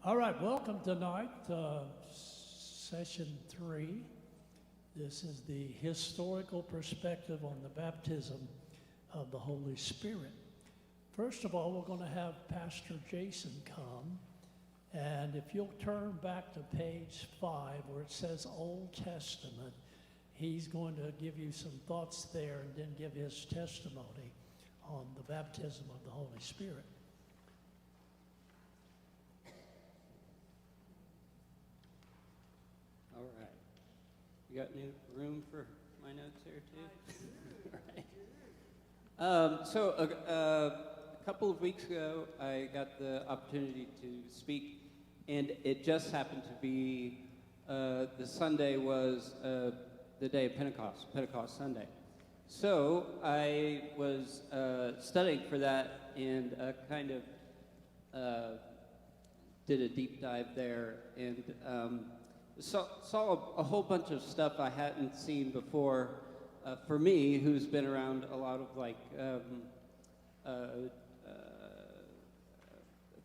All right, welcome tonight, session 3. This is the historical perspective on the baptism of the Holy Spirit. First of all, we're going to have Pastor Jason come, and if you'll turn back to page 5 where it says Old Testament, he's going to give you some thoughts there and then give his testimony on the baptism of the Holy Spirit. All right. You got any room for my notes here too? All right. So a couple of weeks ago, I got the opportunity to speak, and it just happened to be the Sunday was the day of Pentecost, Pentecost Sunday. So I was studying for that and kind of did a deep dive there and saw a whole bunch of stuff I hadn't seen before. For me, who's been around a lot of like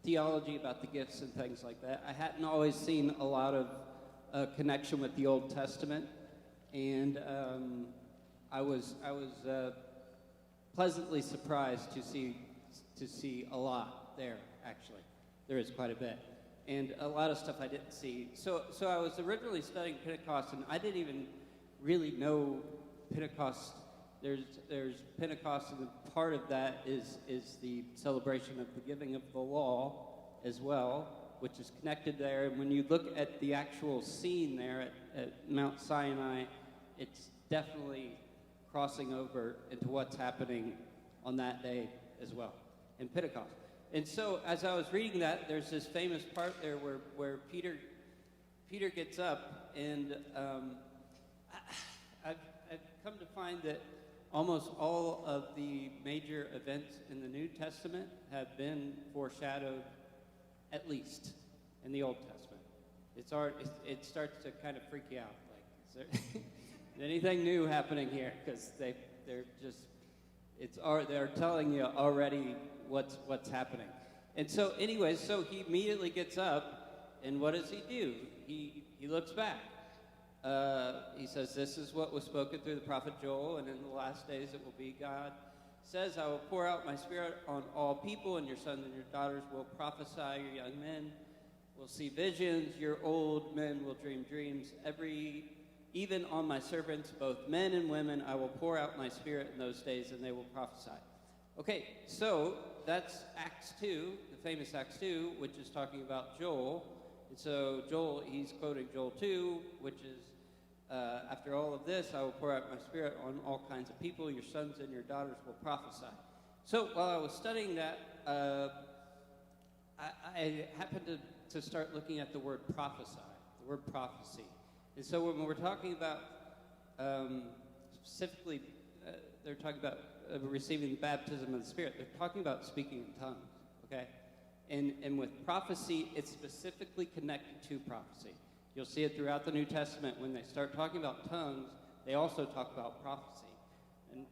theology about the gifts and things like that, I hadn't always seen a lot of connection with the Old Testament, and I was pleasantly surprised to see a lot there. Actually, there is quite a bit. And a lot of stuff I didn't see. So I was originally studying Pentecost, and I didn't even really know Pentecost. There's Pentecost, and part of that is the celebration of the giving of the law as well, which is connected there. And when you look at the actual scene there at Mount Sinai, it's definitely crossing over into what's happening on that day as well, in Pentecost. And so, as I was reading that, there's this famous part there where Peter gets up, and I've come to find that almost all of the major events in the New Testament have been foreshadowed, at least in the Old Testament. It starts to kind of freak you out, like, is there anything new happening here? Because they're telling you already what's happening. And so anyways, so he immediately gets up, and what does he do? He looks back. He says, this is what was spoken through the prophet Joel, and in the last days it will be, God says, I will pour out my spirit on all people, and your sons and your daughters will prophesy, your young men will see visions, your old men will dream dreams. Even on my servants, both men and women, I will pour out my spirit in those days, and they will prophesy. Okay, so that's Acts 2, the famous Acts 2, which is talking about Joel. And so Joel, he's quoting Joel 2, which is, after all of this, I will pour out my spirit on all kinds of people. Your sons and your daughters will prophesy. So while I was studying that, I happened to start looking at the word prophesy, the word prophecy. And so when we're talking about, specifically, they're talking about receiving the baptism of the Spirit. They're talking about speaking in tongues, okay? And with prophecy, it's specifically connected to prophecy. You'll see it throughout the New Testament. When they start talking about tongues, they also talk about prophecy.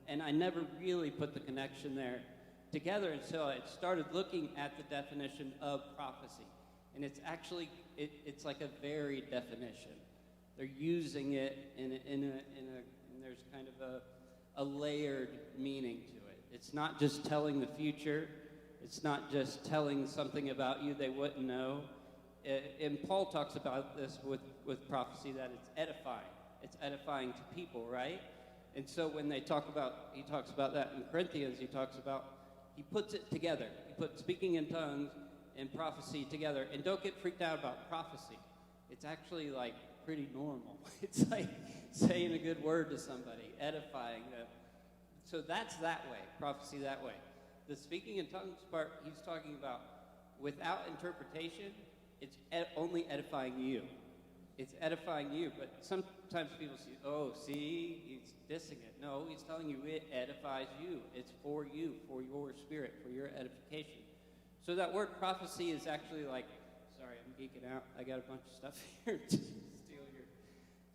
And I never really put the connection there together until I started looking at the definition of prophecy. And it's actually, it's like a varied definition. They're using it and there's kind of a layered meaning to it. It's not just telling the future. It's not just telling something about you they wouldn't know. And Paul talks about this with prophecy, that it's edifying. It's edifying to people, right? And so when he talks about that in Corinthians, he puts it together. He puts speaking in tongues and prophecy together. And don't get freaked out about prophecy. It's actually like pretty normal. It's like saying a good word to somebody, edifying them. So that's that way, prophecy that way. The speaking in tongues part, he's talking about without interpretation, it's only edifying you. It's edifying you, but sometimes people see, he's dissing it. No, he's telling you it edifies you. It's for you, for your spirit, for your edification. So that word prophecy is actually like, sorry, I'm geeking out. I got a bunch of stuff here to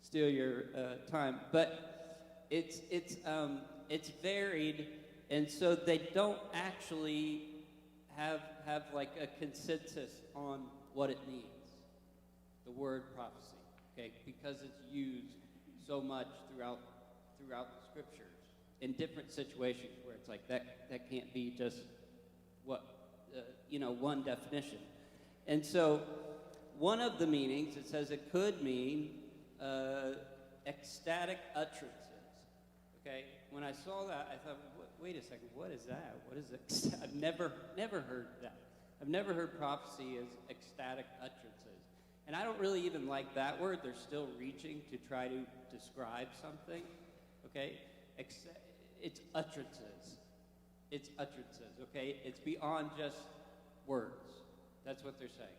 steal your time, but it's varied, and so they don't actually have like a consensus on what it means. The word prophecy, okay, because it's used so much throughout the scriptures in different situations where it's like that can't be just what one definition. And so one of the meanings, it says it could mean ecstatic utterances. Okay, when I saw that, I thought, wait a second, what is that? What is it? I've never heard that. I've never heard prophecy as ecstatic utterances. And I don't really even like that word. They're still reaching to try to describe something. Okay, it's utterances. It's utterances. Okay, it's beyond just words. That's what they're saying.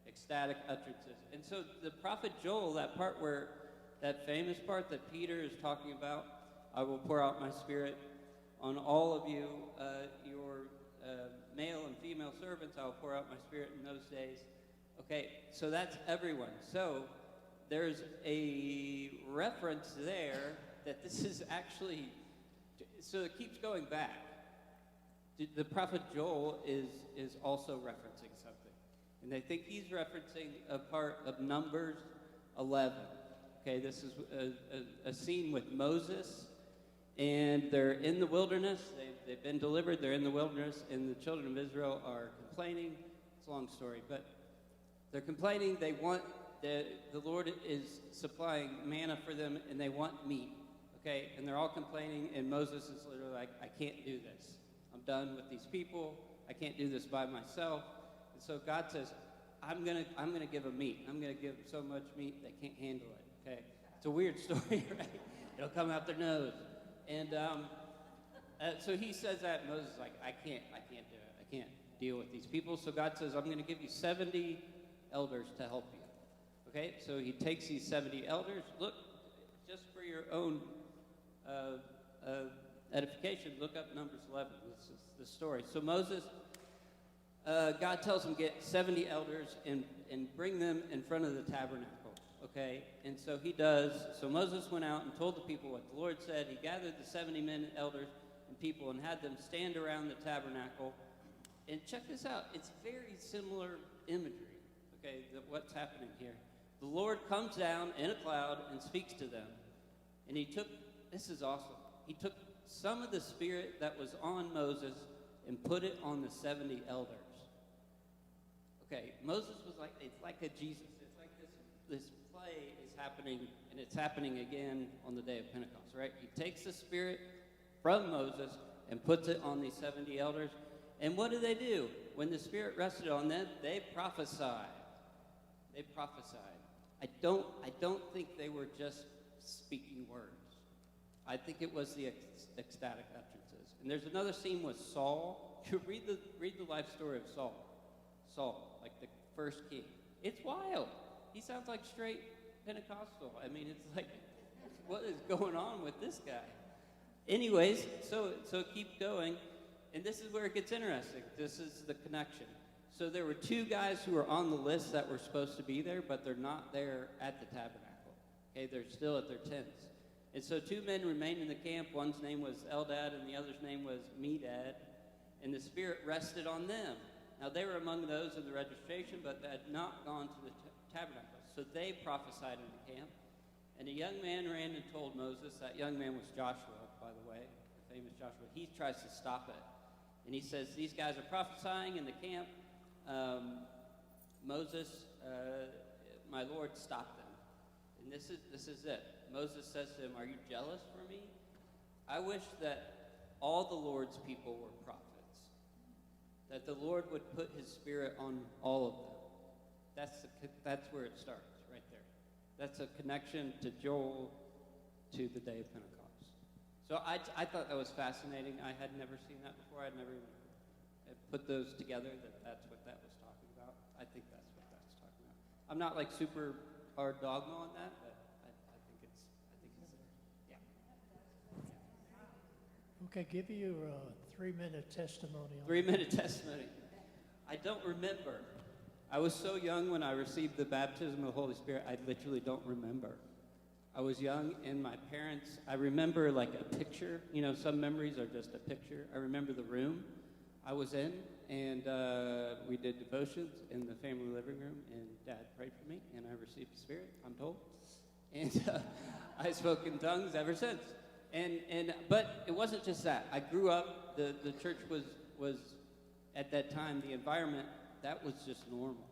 Ecstatic utterances. And so the prophet Joel, that famous part that Peter is talking about, I will pour out my spirit on all of you, your male and female servants. I will pour out my spirit in those days. Okay, so that's everyone. So there's a reference there that this is actually, so it keeps going back. The prophet Joel is also referencing something. And I think he's referencing a part of Numbers 11. Okay, this is a scene with Moses, and they're in the wilderness. They've been delivered. They're in the wilderness, and the children of Israel are complaining. It's a long story, but they're complaining. They want, the Lord is supplying manna for them, and they want meat. Okay, and they're all complaining, and Moses is literally like, I can't do this. I'm done with these people. I can't do this by myself. And so God says, I'm gonna give them meat. I'm gonna give them so much meat they can't handle it. Okay, it's a weird story, right? It'll come out their nose. And so he says that, and Moses is like, I can't do it. I can't deal with these people. So God says, I'm going to give you 70 elders to help you. Okay, so he takes these 70 elders. Look, just for your own edification, look up Numbers 11. This is the story. So Moses, God tells him, get 70 elders and bring them in front of the tabernacle. Okay, and so he does. So Moses went out and told the people what the Lord said. He gathered the 70 men, elders, and people and had them stand around the tabernacle. And check this out. It's very similar imagery, okay, what's happening here. The Lord comes down in a cloud and speaks to them. And this is awesome. He took some of the spirit that was on Moses and put it on the 70 elders. Okay, Moses was like, it's like a Jesus. It's like this play is happening, and it's happening again on the day of Pentecost, right? He takes the spirit from Moses and puts it on these 70 elders. And what do? When the spirit rested on them, they prophesied. They prophesied. I don't think they were just speaking words. I think it was the ecstatic utterances. And there's another scene with Saul. You read the life story of Saul. Saul, like the first king. It's wild. He sounds like straight Pentecostal. I mean, it's like, what is going on with this guy? Anyways, so keep going. And this is where it gets interesting. This is the connection. So there were two guys who were on the list that were supposed to be there, but they're not there at the tabernacle. Okay, they're still at their tents. And so two men remained in the camp. One's name was Eldad, and the other's name was Medad. And the Spirit rested on them. Now, they were among those in the registration, but they had not gone to the tabernacle. So they prophesied in the camp. And a young man ran and told Moses. That young man was Joshua, by the way, the famous Joshua. He tries to stop it. And he says, these guys are prophesying in the camp. Moses, my Lord, stop them. And this is it. Moses says to him, are you jealous for me? I wish that all the Lord's people were prophets. That the Lord would put his spirit on all of them. That's where it starts, right there. That's a connection to Joel, to the day of Pentecost. So I thought that was fascinating. I had never seen that before. I'd never even put those together, that's what that was talking about. I think that's what that's talking about. I'm not like super hard dogma on that, but I think it's there. Yeah. Okay, give you a 3-minute testimony. 3-minute testimony. I don't remember. I was so young when I received the baptism of the Holy Spirit, I literally don't remember. I was young, and my parents, I remember like a picture. You know, some memories are just a picture. I remember the room. I was in, and we did devotions in the family living room, and Dad prayed for me, and I received the Spirit, I'm told. And I spoke in tongues ever since. But it wasn't just that. I grew up, the church was at that time, the environment, that was just normal.